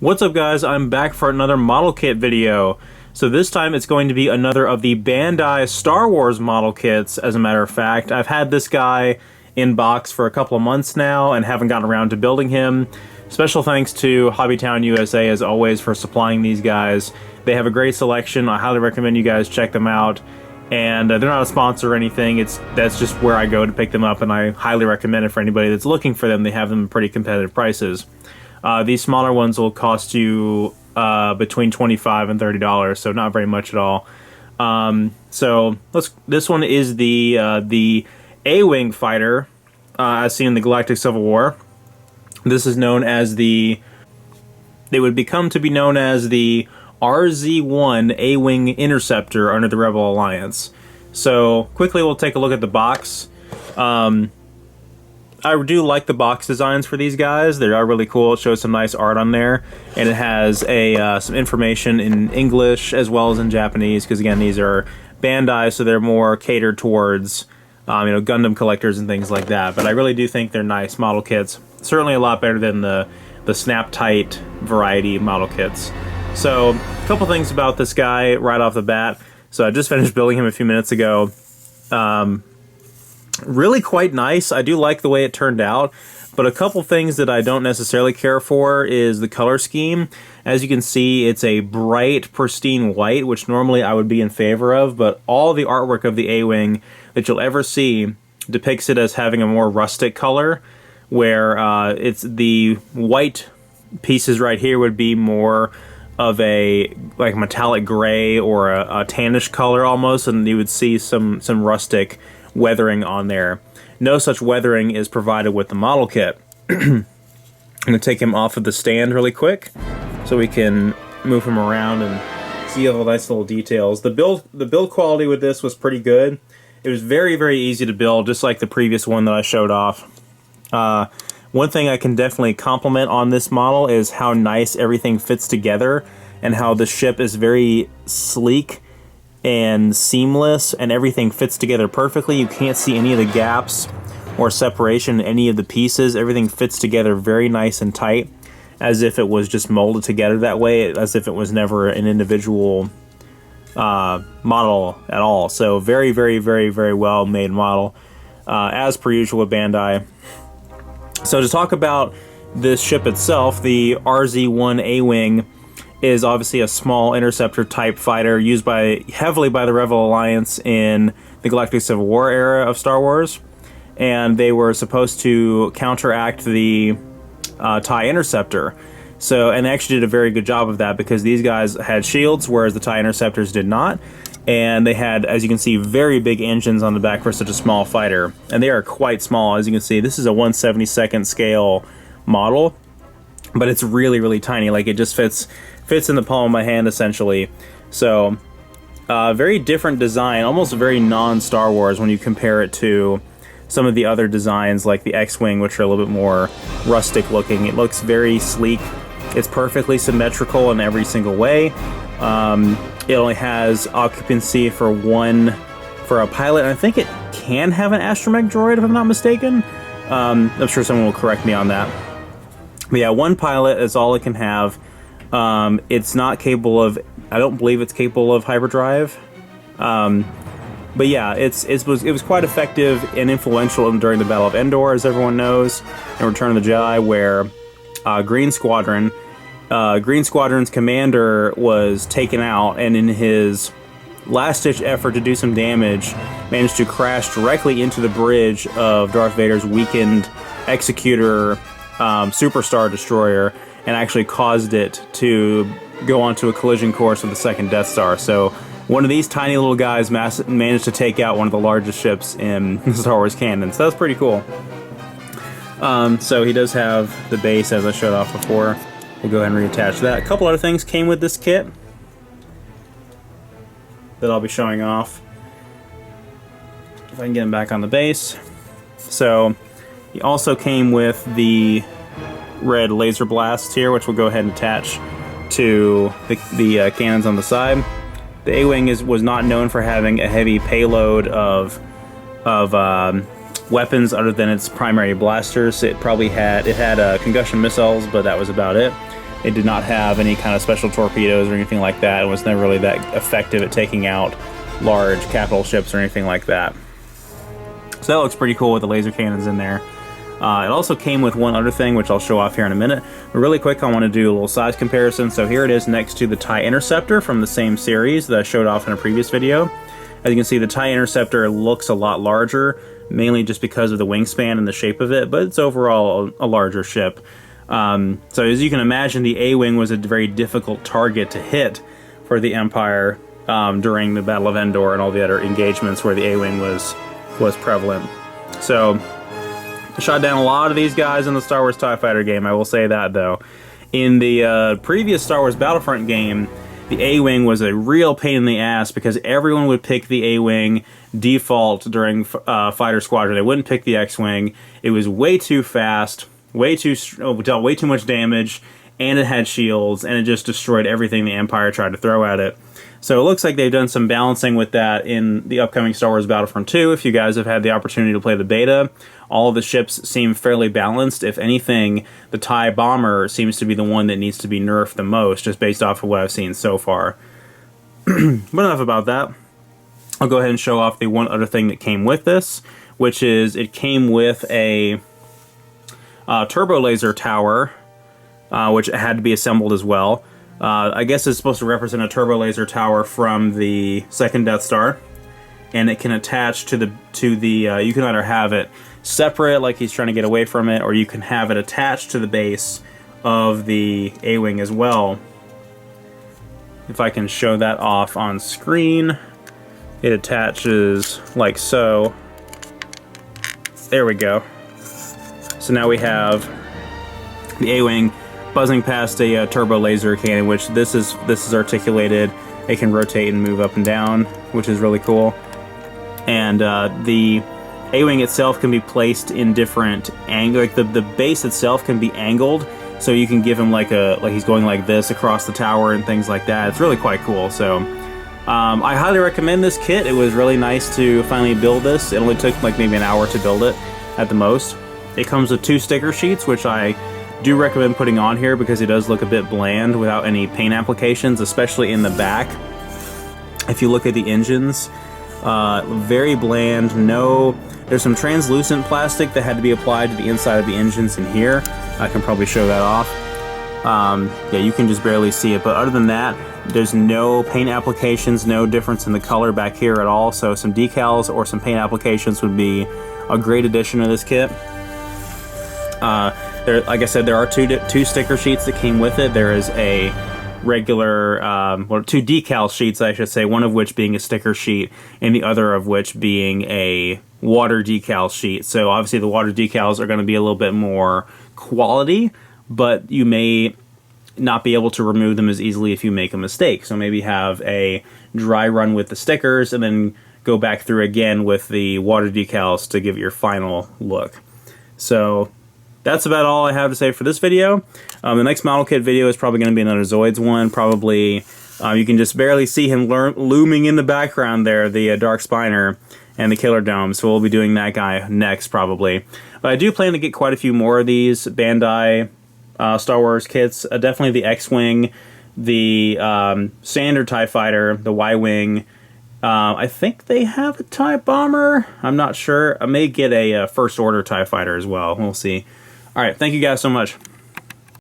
What's up guys, I'm back for another model kit video. So this time it's going to be another of the Bandai Star Wars model kits, as a matter of fact. I've had this guy in box for a couple of months now and haven't gotten around to building him. Special thanks to Hobbytown USA as always for supplying these guys. They have a great selection. I highly recommend you guys check them out. And they're not a sponsor or anything, that's just where I go to pick them up, and I highly recommend it for anybody that's looking for them. They have them at pretty competitive prices. These smaller ones will cost you between $25 and $30, so not very much at all. This one is the A-Wing fighter, as seen in the Galactic Civil War. This is known as they would become to be known as the RZ1 A-Wing Interceptor under the Rebel Alliance. So quickly we'll take a look at the box. I do like the box designs for these guys. They are really cool. It shows some nice art on there, and it has some information in English as well as in Japanese, because again, these are Bandai, so they're more catered towards Gundam collectors and things like that. But I really do think they're nice model kits. Certainly a lot better than the snap tight variety model kits. So a couple things about this guy right off the bat. So I just finished building him a few minutes ago. Really quite nice. I do like the way it turned out, but a couple things that I don't necessarily care for is the color scheme. As you can see, it's a bright, pristine white, which normally I would be in favor of, but all the artwork of the A-Wing that you'll ever see depicts it as having a more rustic color, where it's the white pieces right here would be more of a like metallic gray or a tannish color almost, and you would see some rustic weathering on there. No such weathering is provided with the model kit. I'm going to take him off of the stand really quick so we can move him around and see all the nice little details. The build quality with this was pretty good. It was very, very easy to build, just like the previous one that I showed off. One thing I can definitely compliment on this model is how nice everything fits together, and how the ship is very sleek and seamless, and everything fits together perfectly. You can't see any of the gaps or separation in any of the pieces. Everything fits together very nice and tight, as if it was just molded together that way, as if it was never an individual model at all. So very, very, very, very well made model, as per usual with Bandai. So to talk about this ship itself, the RZ1 A-Wing is obviously a small interceptor type fighter used heavily by the Rebel Alliance in the Galactic Civil War era of Star Wars, and they were supposed to counteract the TIE Interceptor. And they actually did a very good job of that, because these guys had shields, whereas the TIE Interceptors did not, and they had, as you can see, very big engines on the back for such a small fighter, and they are quite small. As you can see, this is a 1/72nd scale model, but it's really, really tiny. Like, it just fits in the palm of my hand, essentially. So, very different design, almost very non-Star Wars when you compare it to some of the other designs like the X-Wing, which are a little bit more rustic looking. It looks very sleek. It's perfectly symmetrical in every single way. It only has occupancy for a pilot, and I think it can have an astromech droid, if I'm not mistaken. I'm sure someone will correct me on that. But yeah, one pilot is all it can have. It's not capable of, I don't believe it's capable of hyperdrive. But yeah, it was quite effective and influential during the Battle of Endor, as everyone knows, and Return of the Jedi, where Green Squadron's commander was taken out, and in his last-ditch effort to do some damage, managed to crash directly into the bridge of Darth Vader's weakened Executor Superstar Destroyer, and actually caused it to go onto a collision course with the second Death Star. So one of these tiny little guys managed to take out one of the largest ships in Star Wars canon. So that's pretty cool. So he does have the base, as I showed off before. We'll go ahead and reattach that. A couple other things came with this kit that I'll be showing off. If I can get him back on the base. So he also came with the red laser blast here, which we'll go ahead and attach to the cannons on the side. The A-Wing was not known for having a heavy payload of weapons other than its primary blasters. It had concussion missiles, but that was about it. It did not have any kind of special torpedoes or anything like that. It was never really that effective at taking out large capital ships or anything like that. So that looks pretty cool with the laser cannons in there. It also came with one other thing, which I'll show off here in a minute. But really quick, I want to do a little size comparison. So here it is next to the TIE Interceptor from the same series that I showed off in a previous video. As you can see, the TIE Interceptor looks a lot larger, mainly just because of the wingspan and the shape of it, but it's overall a larger ship. So as you can imagine, the A-Wing was a very difficult target to hit for the Empire during the Battle of Endor and all the other engagements where the A-Wing was prevalent. So I shot down a lot of these guys in the Star Wars TIE Fighter game, I will say that though. In the previous Star Wars Battlefront game, the A-Wing was a real pain in the ass because everyone would pick the A-Wing default during Fighter Squadron. They wouldn't pick the X-Wing. It was way too fast, dealt way too much damage, and it had shields, and it just destroyed everything the Empire tried to throw at it. So it looks like they've done some balancing with that in the upcoming Star Wars Battlefront 2. If you guys have had the opportunity to play the beta, all of the ships seem fairly balanced. If anything, the TIE Bomber seems to be the one that needs to be nerfed the most, just based off of what I've seen so far. But enough about that. I'll go ahead and show off the one other thing that came with this, which is it came with a turbo laser tower, which had to be assembled as well. I guess it's supposed to represent a turbo laser tower from the second Death Star, and it can attach to the you can either have it separate, like he's trying to get away from it, or you can have it attached to the base of the A-Wing as well. If I can show that off on screen, it attaches like so. There we go. So now we have the A-Wing buzzing past a turbo laser cannon, which this is articulated. It can rotate and move up and down, which is really cool. And the A-Wing itself can be placed in different angles. Like the base itself can be angled, so you can give him like he's going like this across the tower and things like that. It's really quite cool. So I highly recommend this kit. It was really nice to finally build this. It only took like maybe an hour to build it at the most. It comes with 2 sticker sheets, which I do recommend putting on here because it does look a bit bland without any paint applications, especially in the back. If you look at the engines, very bland. There's some translucent plastic that had to be applied to the inside of the engines in here. I can probably show that off. Yeah, you can just barely see it, but other than that, there's no paint applications, no difference in the color back here at all, so some decals or some paint applications would be a great addition to this kit. Like I said, there are two sticker sheets that came with it. There is a regular, or 2 decal sheets, I should say, one of which being a sticker sheet, and the other of which being a water decal sheet. So obviously the water decals are going to be a little bit more quality, but you may not be able to remove them as easily if you make a mistake. So maybe have a dry run with the stickers and then go back through again with the water decals to give it your final look. So that's about all I have to say for this video. The next model kit video is probably going to be another Zoids one. Probably, you can just barely see him looming in the background there, the Dark Spiner and the Killer Dome. So we'll be doing that guy next, probably. But I do plan to get quite a few more of these Bandai Star Wars kits. Definitely the X-Wing, the standard TIE Fighter, the Y-Wing. I think they have a TIE Bomber. I'm not sure. I may get a First Order TIE Fighter as well. We'll see. Alright, thank you guys so much.